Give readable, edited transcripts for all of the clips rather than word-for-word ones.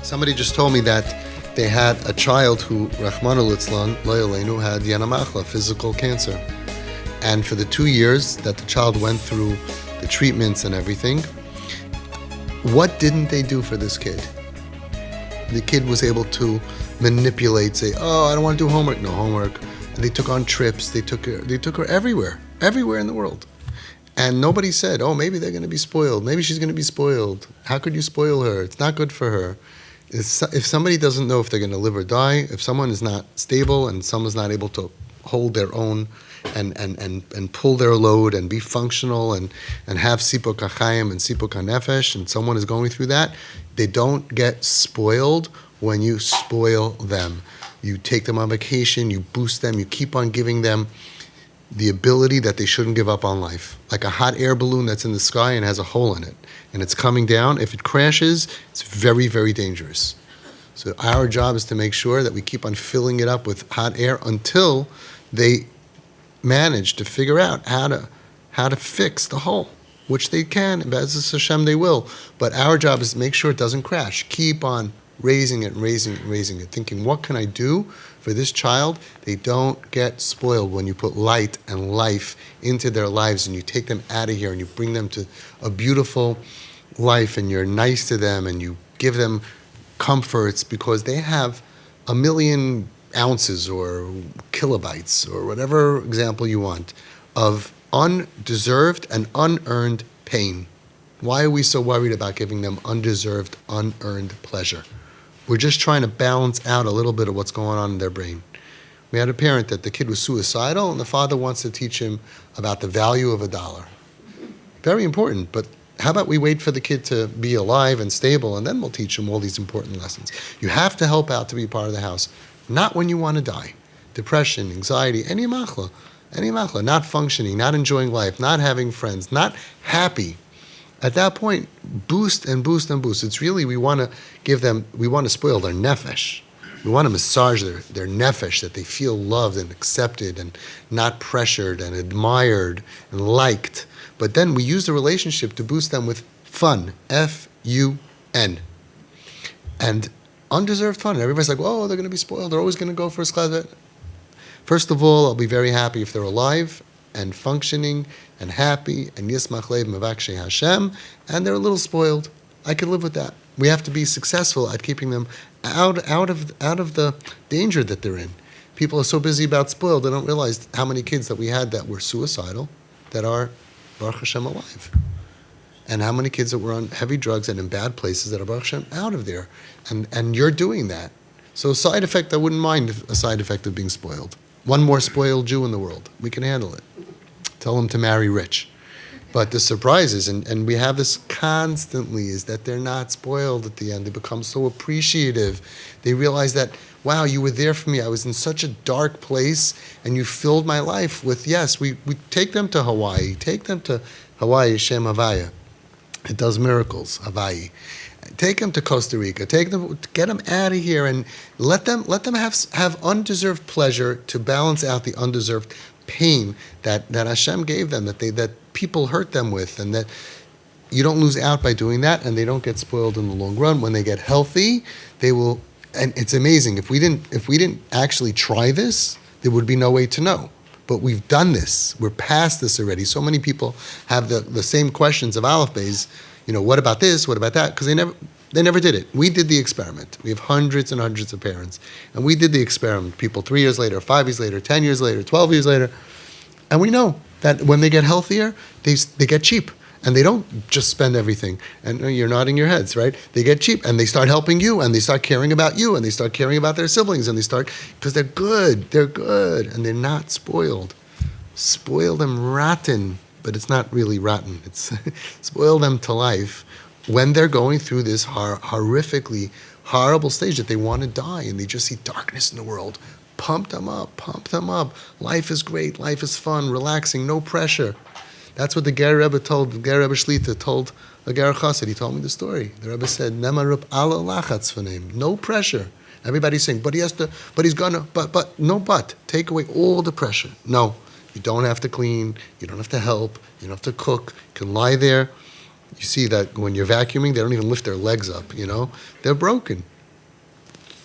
Somebody just told me that they had a child who, Rahmanu Litzlan, Lo Yaleinu, had Yanamachla, physical cancer. And for the 2 years that the child went through the treatments and everything, what didn't they do for this kid? The kid was able to manipulate, say, oh, I don't want to do homework. No homework. And they took on trips. They took her everywhere in the world. And nobody said, oh, maybe they're going to be spoiled. Maybe she's going to be spoiled. How could you spoil her? It's not good for her. If somebody doesn't know if they're going to live or die, if someone is not stable and someone's not able to hold their own and pull their load and be functional and have sipuk hachayim and sipuk hanefesh, and someone is going through that, they don't get spoiled when you spoil them. You take them on vacation, you boost them, you keep on giving them the ability that they shouldn't give up on life. Like a hot air balloon that's in the sky and has a hole in it, and it's coming down. If it crashes, it's very, very dangerous. So our job is to make sure that we keep on filling it up with hot air until they manage to figure out how to fix the hole, which they can, and B'ezras Hashem they will. But our job is to make sure it doesn't crash. Keep on raising it, thinking, what can I do for this child? They don't get spoiled when you put light and life into their lives and you take them out of here and you bring them to a beautiful life and you're nice to them and you give them comforts, because they have a million ounces or kilobytes or whatever example you want of undeserved and unearned pain. Why are we so worried about giving them undeserved, unearned pleasure? We're just trying to balance out a little bit of what's going on in their brain. We had a parent that the kid was suicidal and the father wants to teach him about the value of $1. Very important, but how about we wait for the kid to be alive and stable and then we'll teach him all these important lessons. You have to help out to be part of the house, not when you want to die. Depression, anxiety, any machla, not functioning, not enjoying life, not having friends, not happy. At that point, boost and boost and boost. It's really, we want to spoil their nefesh. We want to massage their nefesh, that they feel loved and accepted and not pressured and admired and liked. But then we use the relationship to boost them with fun, F-U-N. And undeserved fun. And everybody's like, oh, they're going to be spoiled. They're always going to go first class. First of all, I'll be very happy if they're alive and functioning and happy and yismach lev mevakshe Hashem, and they're a little spoiled. I can live with that. We have to be successful at keeping them out of the danger that they're in. People are so busy about spoiled, they don't realize how many kids that we had that were suicidal that are Baruch Hashem alive. And how many kids that were on heavy drugs and in bad places that are Baruch Hashem out of there. And you're doing that. So a side effect, I wouldn't mind a side effect of being spoiled. One more spoiled Jew in the world. We can handle it. Tell them to marry rich. But the surprise is, and we have this constantly, is that they're not spoiled at the end. They become so appreciative. They realize that, wow, you were there for me. I was in such a dark place, and you filled my life with, yes, we take them to Hawaii. Take them to Hawaii, Shem Havaya. It does miracles, Hawaii. Take them to Costa Rica. Get them out of here, and let them have undeserved pleasure to balance out the undeserved pain that Hashem gave them, that people hurt them with, and that you don't lose out by doing that, and they don't get spoiled in the long run. When they get healthy, they will. And it's amazing. If we didn't actually try this, there would be no way to know. But we've done this. We're past this already. So many people have the same questions of Aleph Beis. What about this? What about that? Because they never did it. We did the experiment. We have hundreds and hundreds of parents. And we did the experiment. People 3 years later, 5 years later, 10 years later, 12 years later. And we know that when they get healthier, they get cheap. And they don't just spend everything. And you're nodding your heads, right? They get cheap and they start helping you and they start caring about you and they start caring about their siblings and because they're good. They're good and they're not spoiled. Spoil them rotten, but it's not really rotten. It's spoil them to life when they're going through this horrifically horrible stage that they want to die and they just see darkness in the world. Pump them up. Life is great. Life is fun, relaxing, no pressure. That's what the Ger Rebbe told, the Ger Rebbe Shlita told the Ger Chassid. He told me the story. The Rebbe said, Nemarup ala lachatz v'neim. No pressure. Everybody's saying, but he's gonna, but. Take away all the pressure. No, you don't have to clean. You don't have to help. You don't have to cook. You can lie there. You see that when you're vacuuming, they don't even lift their legs up, They're broken.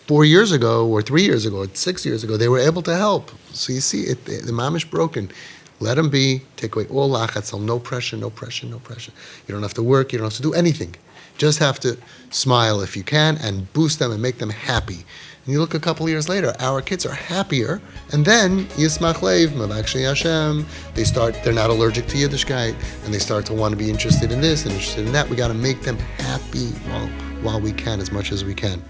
4 years ago or 3 years ago or 6 years ago, they were able to help. So you see, the mamish broken. Let them be. Take away all lachatz. No pressure, no pressure, no pressure. You don't have to work. You don't have to do anything. Just have to smile if you can and boost them and make them happy. And you look a couple of years later, our kids are happier, and then Yismach Leiv, Mavakshei Hashem, they're not allergic to Yiddishkeit, and they start to want to be interested in this and interested in that. We got to make them happy while we can, as much as we can.